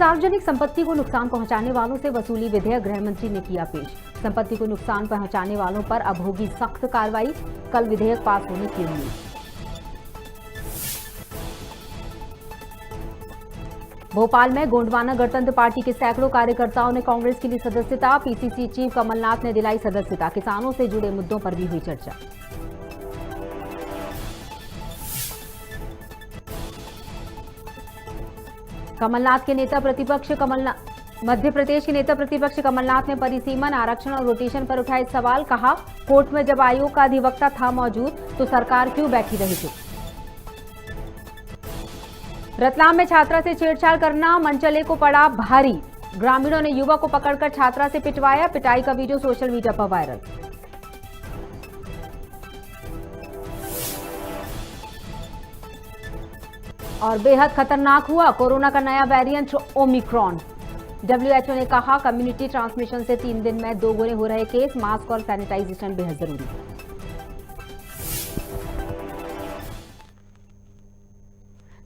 सार्वजनिक संपत्ति को नुकसान पहुंचाने वालों से वसूली विधेयक गृह मंत्री ने किया पेश। संपत्ति को नुकसान पहुंचाने वालों पर अब होगी सख्त कार्रवाई। कल विधेयक पास होने की उम्मीद। भोपाल में गोंडवाना गणतंत्र पार्टी के सैकड़ों कार्यकर्ताओं ने कांग्रेस के लिए सदस्यता। पीसीसी चीफ कमलनाथ ने दिलाई सदस्यता। किसानों से जुड़े मुद्दों पर भी हुई चर्चा। मध्य प्रदेश के नेता प्रतिपक्ष कमलनाथ ने परिसीमन, आरक्षण और रोटेशन पर उठाए सवाल। कहा, कोर्ट में जब आयोग का अधिवक्ता था मौजूद तो सरकार क्यों बैठी रही थी। रतलाम में छात्रा से छेड़छाड़ करना मनचले को पड़ा भारी। ग्रामीणों ने युवक को पकड़कर छात्रा से पिटवाया। पिटाई का वीडियो सोशल मीडिया पर वायरल। और बेहद खतरनाक हुआ कोरोना का नया वेरिएंट ओमिक्रॉन। WHO ने कहा, कम्युनिटी ट्रांसमिशन से 3 दिन में 2 गुने हो रहे केस। मास्क और सैनिटाइजेशन बेहद जरूरी।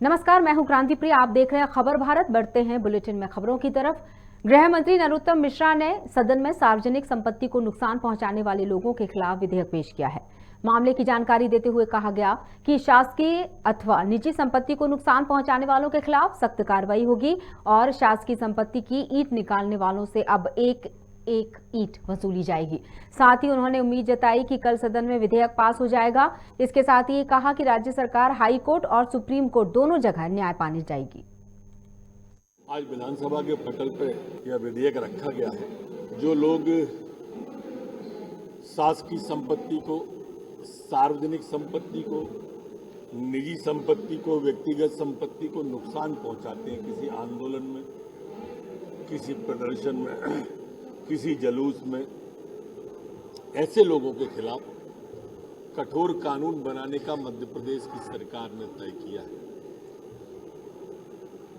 नमस्कार, मैं हूं क्रांति प्रिया। आप देख रहे हैं खबर भारत। बढ़ते हैं बुलेटिन में खबरों की तरफ। गृह मंत्री नरोत्तम मिश्रा ने सदन में सार्वजनिक संपत्ति को नुकसान पहुंचाने वाले लोगों के खिलाफ विधेयक पेश किया है। मामले की जानकारी देते हुए कहा गया कि शासकीय अथवा निजी संपत्ति को नुकसान पहुंचाने वालों के खिलाफ सख्त कार्रवाई होगी और शासकीय संपत्ति की ईंट निकालने वालों से अब एक ईंट वसूली जाएगी। साथ ही उन्होंने उम्मीद जताई कि कल सदन में विधेयक पास हो जाएगा। इसके साथ ही कहा कि राज्य सरकार हाई कोर्ट और सुप्रीम कोर्ट दोनों जगह न्याय पाने जाएगी। आज विधानसभा के पटल पर यह विधेयक रखा गया है। जो लोग शासकीय संपत्ति को, सार्वजनिक संपत्ति को, निजी संपत्ति को, व्यक्तिगत संपत्ति को नुकसान पहुंचाते हैं, किसी आंदोलन में, किसी प्रदर्शन में, किसी जुलूस में, ऐसे लोगों के खिलाफ कठोर कानून बनाने का मध्य प्रदेश की सरकार ने तय किया है।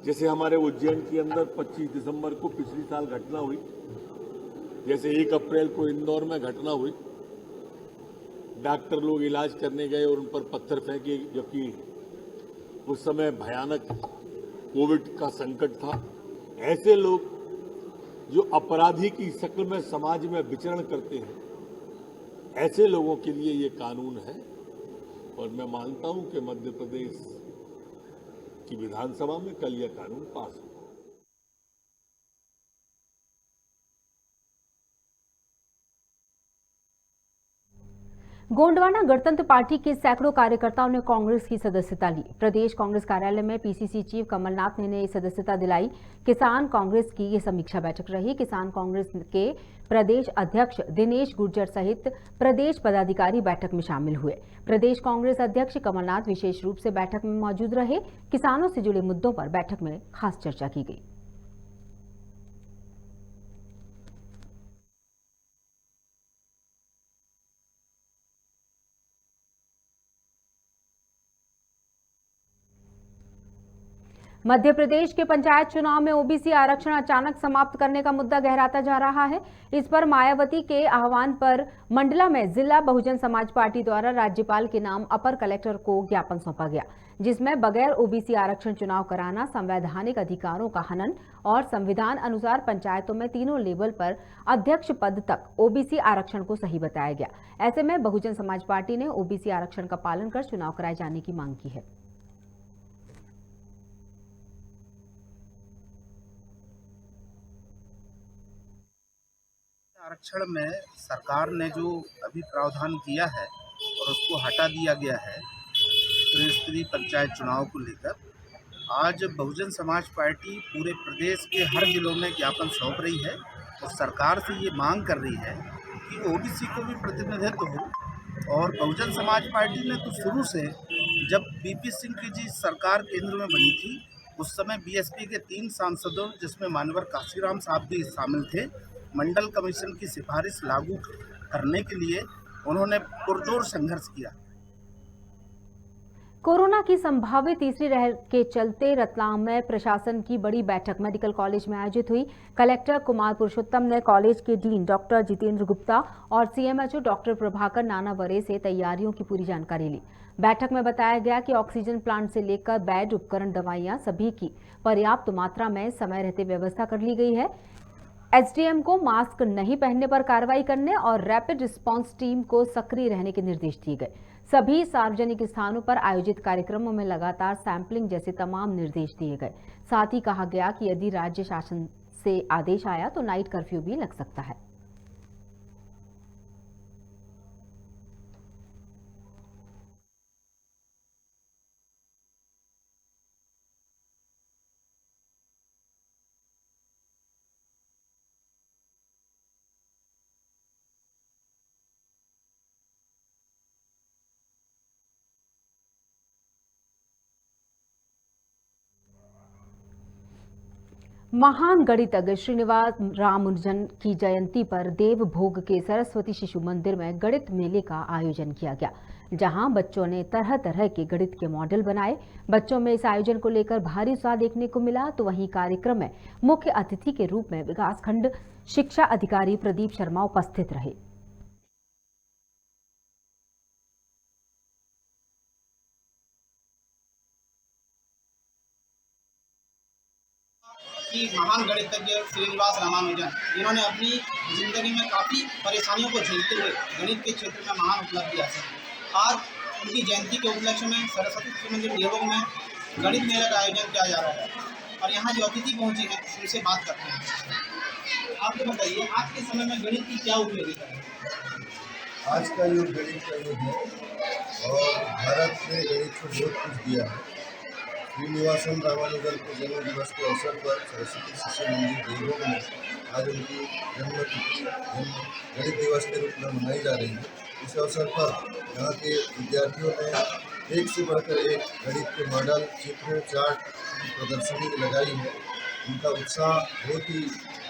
जैसे हमारे उज्जैन के अंदर 25 दिसंबर को पिछली साल घटना हुई, जैसे 1 अप्रैल को इंदौर में घटना हुई, डॉक्टर लोग इलाज करने गए और उन पर पत्थर फेंके, जबकि उस समय भयानक कोविड का संकट था। ऐसे लोग जो अपराधी की शक्ल में समाज में विचरण करते हैं, ऐसे लोगों के लिए ये कानून है। और मैं मानता हूं कि मध्य प्रदेश की विधानसभा में कल यह कानून पास होगा। गोंडवाना गणतंत्र पार्टी के सैकड़ों कार्यकर्ताओं ने कांग्रेस की सदस्यता ली। प्रदेश कांग्रेस कार्यालय में पीसीसी चीफ कमलनाथ ने नई सदस्यता दिलाई। किसान कांग्रेस की ये समीक्षा बैठक रही। किसान कांग्रेस के प्रदेश अध्यक्ष दिनेश गुर्जर सहित प्रदेश पदाधिकारी बैठक में शामिल हुए। प्रदेश कांग्रेस अध्यक्ष कमलनाथ विशेष रूप से बैठक में मौजूद रहे। किसानों से जुड़े मुद्दों पर बैठक में खास चर्चा की गई। मध्य प्रदेश के पंचायत चुनाव में ओबीसी आरक्षण अचानक समाप्त करने का मुद्दा गहराता जा रहा है। इस पर मायावती के आह्वान पर मंडला में जिला बहुजन समाज पार्टी द्वारा राज्यपाल के नाम अपर कलेक्टर को ज्ञापन सौंपा गया, जिसमें बगैर ओबीसी आरक्षण चुनाव कराना संवैधानिक अधिकारों का हनन और संविधान अनुसार पंचायतों में तीनों लेवल पर अध्यक्ष पद तक ओबीसी आरक्षण को सही बताया गया। ऐसे में बहुजन समाज पार्टी ने ओबीसी आरक्षण का पालन कर चुनाव कराए जाने की मांग की है। आरक्षण में सरकार ने जो अभी प्रावधान किया है और उसको हटा दिया गया है त्रिस्तरीय पंचायत चुनाव को लेकर, आज बहुजन समाज पार्टी पूरे प्रदेश के हर जिलों में ज्ञापन सौंप रही है और सरकार से ये मांग कर रही है कि ओबीसी को भी प्रतिनिधित्व हो। और बहुजन समाज पार्टी ने तो शुरू से, जब बीपी सिंह की जी सरकार केंद्र में बनी थी, उस समय बीएसपी के 3 सांसदों, जिसमें मानवर काशीराम साहब भी शामिल थे, मंडल कमीशन की सिफारिश लागू करने के लिए उन्होंने पुरजोर संघर्ष किया। कोरोना की संभावित तीसरी लहर के चलते रतलाम में प्रशासन की बड़ी बैठक मेडिकल कॉलेज में आयोजित हुई। कलेक्टर कुमार पुरुषोत्तम ने कॉलेज के डीन डॉक्टर जितेंद्र गुप्ता और सीएमएचओ डॉक्टर प्रभाकर नानावरे से तैयारियों की पूरी जानकारी ली। बैठक में बताया गया कि ऑक्सीजन प्लांट से लेकर बेड, उपकरण, दवाइयां सभी की पर्याप्त मात्रा में समय रहते व्यवस्था कर ली गई है। एसडीएम को मास्क नहीं पहनने पर कार्रवाई करने और रैपिड रिस्पांस टीम को सक्रिय रहने के निर्देश दिए गए। सभी सार्वजनिक स्थानों पर आयोजित कार्यक्रमों में लगातार सैंपलिंग जैसे तमाम निर्देश दिए गए। साथ ही कहा गया कि यदि राज्य शासन से आदेश आया तो नाइट कर्फ्यू भी लग सकता है। महान गणितज्ञ श्रीनिवास रामानुजन की जयंती पर देवभोग के सरस्वती शिशु मंदिर में गणित मेले का आयोजन किया गया, जहां बच्चों ने तरह तरह के गणित के मॉडल बनाए। बच्चों में इस आयोजन को लेकर भारी उत्साह देखने को मिला। तो वहीं कार्यक्रम में मुख्य अतिथि के रूप में विकासखंड शिक्षा अधिकारी प्रदीप शर्मा उपस्थित रहे। कि महान गणितज्ञ श्रीनिवास रामानुजन, जिन्होंने अपनी जिंदगी में काफ़ी परेशानियों को झेलते हुए गणित के क्षेत्र में महान उपलब्धि हासिल की। आज उनकी जयंती के उपलक्ष्य में सरस्वती शिशु मंदिर देवभोग में गणित मेले का आयोजन किया जा रहा है और यहाँ जो अतिथि पहुँचे हैं उनसे बात करते हैं। आप ये बताइए, आज के समय में गणित की क्या उपयोगिता है? आज का युग गणित का युग है और भारत ने गणित को बहुत कुछ दिया है। श्रीनिवासन रामानुजन के जन्म दिवस के अवसर पर सरस्वती शिशु मंदिर देवभोग में आज उनकी जन्मतिथि गणित दिवस के रूप में मनाई जा रही है। इस अवसर पर यहाँ के विद्यार्थियों ने एक से बढ़कर एक गणित के मॉडल, चित्र, चार्ट की प्रदर्शनी लगाई है। उनका उत्साह बहुत ही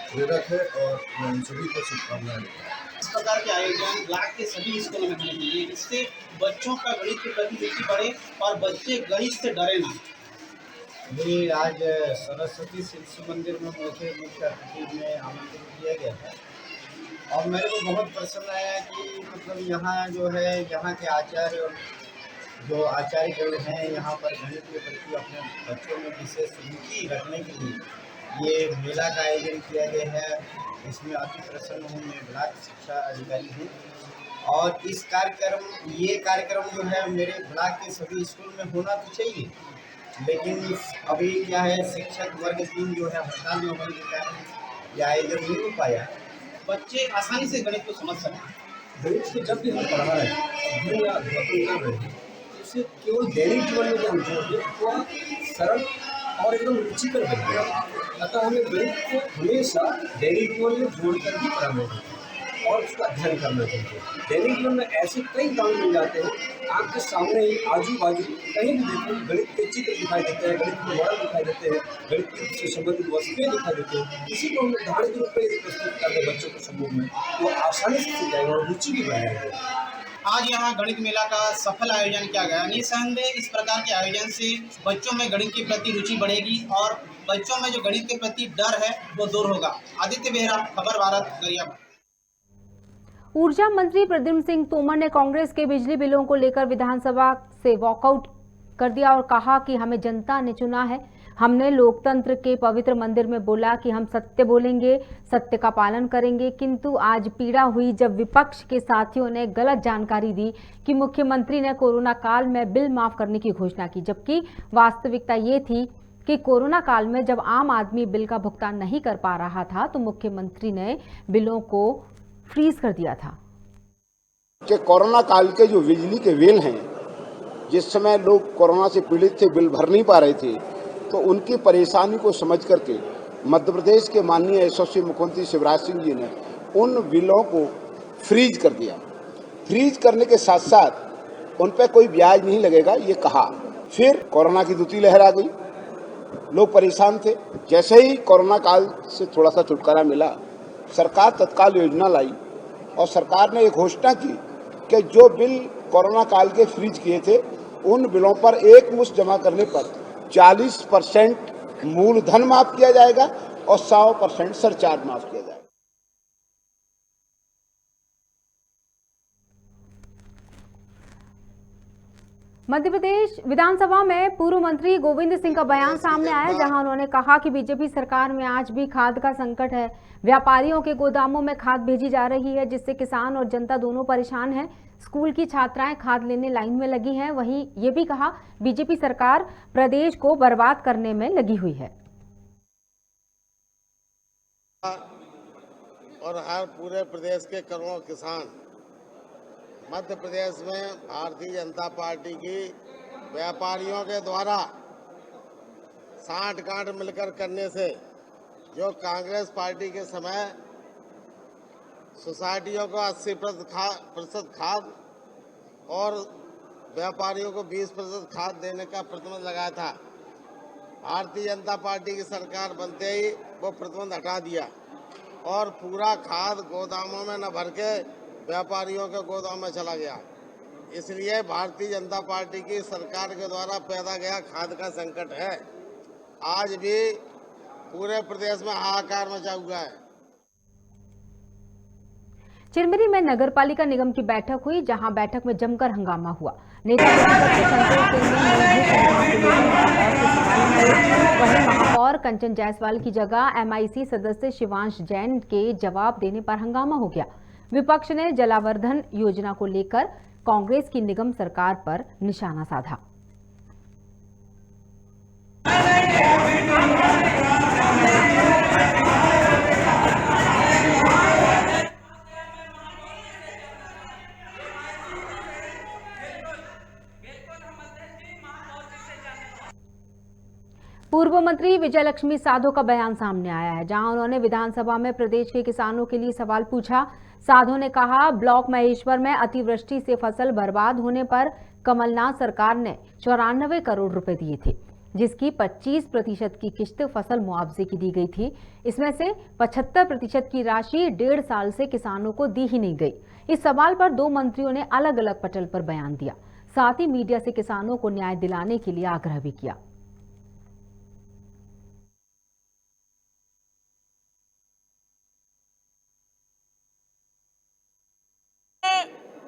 प्रेरक है और मैं उन सभी को शुभकामनाएं देता हूँ। इस प्रकार के आयोजन ब्लॉक के सभी स्कूलों में होने चाहिए, इससे बच्चों का गणित के प्रति रुचि बढ़े और बच्चे गणित से डरे ना। जी, आज सरस्वती शिशु मंदिर में मुझे मुख्य अतिथि में आमंत्रित किया गया था और मेरे को बहुत प्रसन्न आया कि मतलब यहाँ जो है यहाँ के आचार्य और जो आचार्यगण हैं यहाँ पर गणित के प्रति अपने बच्चों में विशेष रुचि रखने के लिए ये मेला का आयोजन किया गया है। इसमें अति प्रसन्न हूँ। मैं ब्लॉक शिक्षा अधिकारी हूँ और इस कार्यक्रम जो है मेरे ब्लॉक के सभी स्कूल में होना तो चाहिए, लेकिन अभी क्या है, शिक्षक वर्ग टीम जो है हड़ताल में होने के कारण यह आयोजन नहीं हो पाया। बच्चे आसानी से गणित को समझ सकें। गणित को जब भी हम पढ़ा रहे हैं या अध्यापन कर रहे हैं, उसे केवल दैनिक जीवन में जो हम जोड़ दें वह सरल और एकदम रुचिकर बन गया। अतः हमें गणित को हमेशा दैनिक जीवन में जोड़कर ही पढ़ाना चाहिए और उसका अध्ययन करना चाहिए। दैनिक जीवन में ऐसे कई काम मिल जाते हैं, आपके सामने ही आजू बाजू कहीं भी देखो गणित के चित्र दिखाई देते हैं, गणित के मॉडल दिखाई देते हैं, गणित से संबंधित वस्तुएं दिखाई देते हैं। इसी को हम उदाहरण के रूप में यदि प्रस्तुत करते हैं बच्चों के समूह में तो आसानी से सीख जाएगा और रुचि भी बढ़ जाएगी। आज यहाँ गणित मेला का सफल आयोजन किया गया। निसंदेह इस प्रकार के आयोजन से बच्चों में गणित के प्रति रुचि बढ़ेगी और बच्चों में जो गणित के प्रति डर है वो दूर होगा। आदित्य बेहरा, खबर भारत, गरियाबंद। ऊर्जा मंत्री प्रद्युम्न सिंह तोमर ने कांग्रेस के बिजली बिलों को लेकर विधानसभा से वॉकआउट कर दिया और कहा कि हमें जनता ने चुना है। हमने लोकतंत्र के पवित्र मंदिर में बोला कि हम सत्य बोलेंगे, सत्य का पालन करेंगे, किंतु आज पीड़ा हुई जब विपक्ष के साथियों ने गलत जानकारी दी कि मुख्यमंत्री ने कोरोना काल में बिल माफ करने की घोषणा की, जबकि वास्तविकता ये थी कि कोरोना काल में जब आम आदमी बिल का भुगतान नहीं कर पा रहा था तो मुख्यमंत्री ने बिलों को फ्रीज कर दिया था। कि कोरोना काल के जो बिजली के बिल हैं, जिस समय लोग कोरोना से पीड़ित थे, बिल भर नहीं पा रहे थे, तो उनकी परेशानी को समझ करके मध्य प्रदेश के माननीय यशस्वी मुख्यमंत्री शिवराज सिंह जी ने उन बिलों को फ्रीज कर दिया। फ्रीज करने के साथ साथ उन पर कोई ब्याज नहीं लगेगा ये कहा। फिर कोरोना की दूसरी लहर आ गई, लोग परेशान थे। जैसे ही कोरोना काल से थोड़ा सा छुटकारा मिला, सरकार तत्काल योजना लाई और सरकार ने एक घोषणा की कि जो बिल कोरोना काल के फ्रीज किए थे उन बिलों पर एक मुश्त जमा करने पर 40% मूलधन माफ किया जाएगा और 100% सरचार्ज माफ किया जाएगा। मध्य प्रदेश विधानसभा में पूर्व मंत्री गोविंद सिंह का बयान सामने आया, जहां उन्होंने कहा कि बीजेपी सरकार में आज भी खाद का संकट है। व्यापारियों के गोदामों में खाद भेजी जा रही है, जिससे किसान और जनता दोनों परेशान हैं। स्कूल की छात्राएं खाद लेने लाइन में लगी हैं। वहीं ये भी कहा, बीजेपी सरकार प्रदेश को बर्बाद करने में लगी हुई है। और हर पूरे प्रदेश के करोड़ों किसान मध्य प्रदेश में भारतीय जनता पार्टी की व्यापारियों के द्वारा साठ-गांठ मिलकर करने से जो कांग्रेस पार्टी के समय सोसाइटियों को 80% खाद और व्यापारियों को 20% खाद देने का प्रतिबंध लगाया था, भारतीय जनता पार्टी की सरकार बनते ही वो प्रतिबंध हटा दिया और पूरा खाद गोदामों में न भर के व्यापारियों के गोदाम में चला गया। इसलिए भारतीय जनता पार्टी की सरकार के द्वारा पैदा गया खाद का संकट है, आज भी पूरे प्रदेश में हाहाकार मचा हुआ है। चिरमिरी में नगरपालिका निगम की बैठक हुई, जहां बैठक में जमकर हंगामा हुआ। नेता प्रतिपक्ष संतोष सिंह ने वहीं महापौर कंचन जायसवाल की जगह MIC सदस्य शिवांश जैन के जवाब देने पर हंगामा हो गया। विपक्ष ने जलावर्धन योजना को लेकर कांग्रेस की निगम सरकार पर निशाना साधा। पूर्व मंत्री विजयलक्ष्मी साधो का बयान सामने आया है, जहां उन्होंने विधानसभा में प्रदेश के किसानों के लिए सवाल पूछा। साधो ने कहा, ब्लॉक महेश्वर में अतिवृष्टि से फसल बर्बाद होने पर कमलनाथ सरकार ने 94 करोड़ रुपए दिए थे, जिसकी 25% की किश्त फसल मुआवजे की दी गई थी। इसमें से 75% की राशि 1.5 साल से किसानों को दी ही नहीं गई। इस सवाल पर दो मंत्रियों ने अलग अलग पटल पर बयान दिया। साथ ही मीडिया से किसानों को न्याय दिलाने के लिए आग्रह भी किया।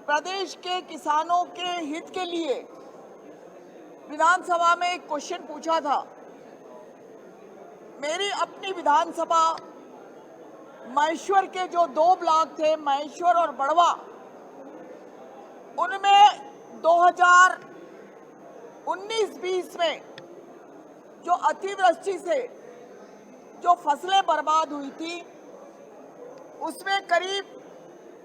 प्रदेश के किसानों के हित के लिए विधानसभा में एक क्वेश्चन पूछा था। मेरी अपनी विधानसभा महेश्वर के जो 2 ब्लॉक थे, महेश्वर और बड़वा, उनमें 2019-20 में जो अतिवृष्टि से जो फसलें बर्बाद हुई थी, उसमें करीब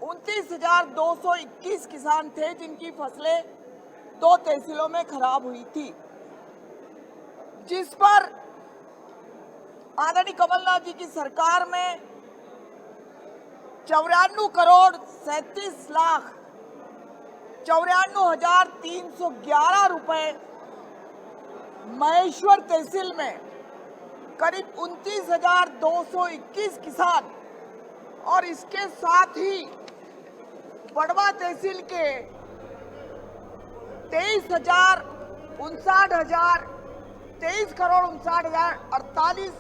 29,221 किसान थे जिनकी फसलें 2 तहसीलों में खराब हुई थी, जिस पर आदरणीय कमलनाथ जी की सरकार में 94 करोड़ 37 लाख 94,311 रुपए महेश्वर तहसील में करीब 29,221 किसान और इसके साथ ही बड़वा तहसील के 23 करोड़ 48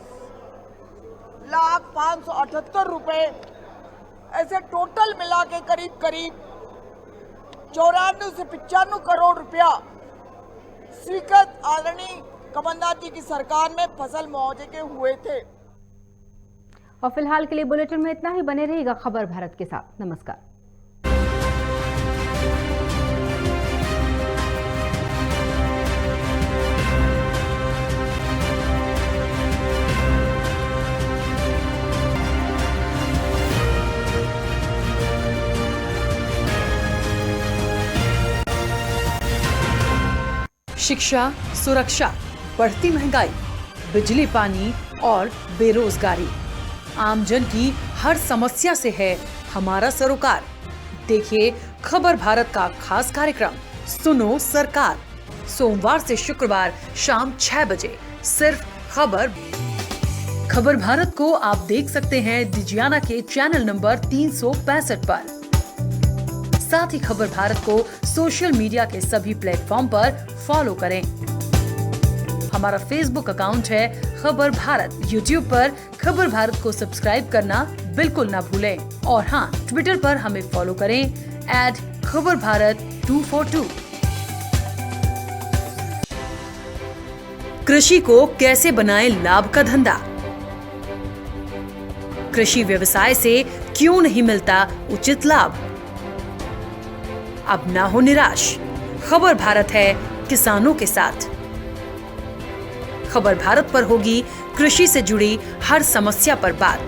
लाख 578 रुपए, ऐसे टोटल मिला के करीब 94 से 95 करोड़ रुपया स्वीकृत आदरणीय कमलनाथ जी की सरकार में फसल मुआवजे के हुए थे। और फिलहाल के लिए बुलेटिन में इतना ही। बने रहिएगा खबर भारत के साथ। नमस्कार। शिक्षा, सुरक्षा, बढ़ती महंगाई, बिजली पानी और बेरोजगारी, आमजन की हर समस्या से है हमारा सरोकार। देखिए खबर भारत का खास कार्यक्रम सुनो सरकार, सोमवार से शुक्रवार शाम 6 बजे सिर्फ खबर भारत को आप देख सकते हैं डिजियाना के चैनल नंबर 365 पर। साथ ही खबर भारत को सोशल मीडिया के सभी प्लेटफॉर्म पर फॉलो करें। हमारा फेसबुक अकाउंट है खबर भारत। यूट्यूब पर खबर भारत को सब्सक्राइब करना बिल्कुल ना भूलें। और हाँ, ट्विटर पर हमें फॉलो करें @खबरभारत242। कृषि को कैसे बनाएं लाभ का धंधा? कृषि व्यवसाय से क्यों नहीं मिलता उचित लाभ? अब ना हो निराश, खबर भारत है किसानों के साथ। खबर भारत पर होगी कृषि से जुड़ी हर समस्या पर बात।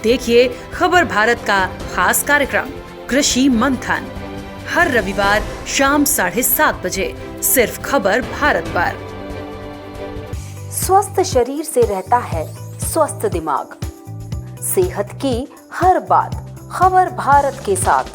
देखिए खबर भारत का खास कार्यक्रम कृषि मंथन हर रविवार शाम 7:30 बजे सिर्फ खबर भारत पर। स्वस्थ शरीर से रहता है स्वस्थ दिमाग। सेहत की हर बात खबर भारत के साथ।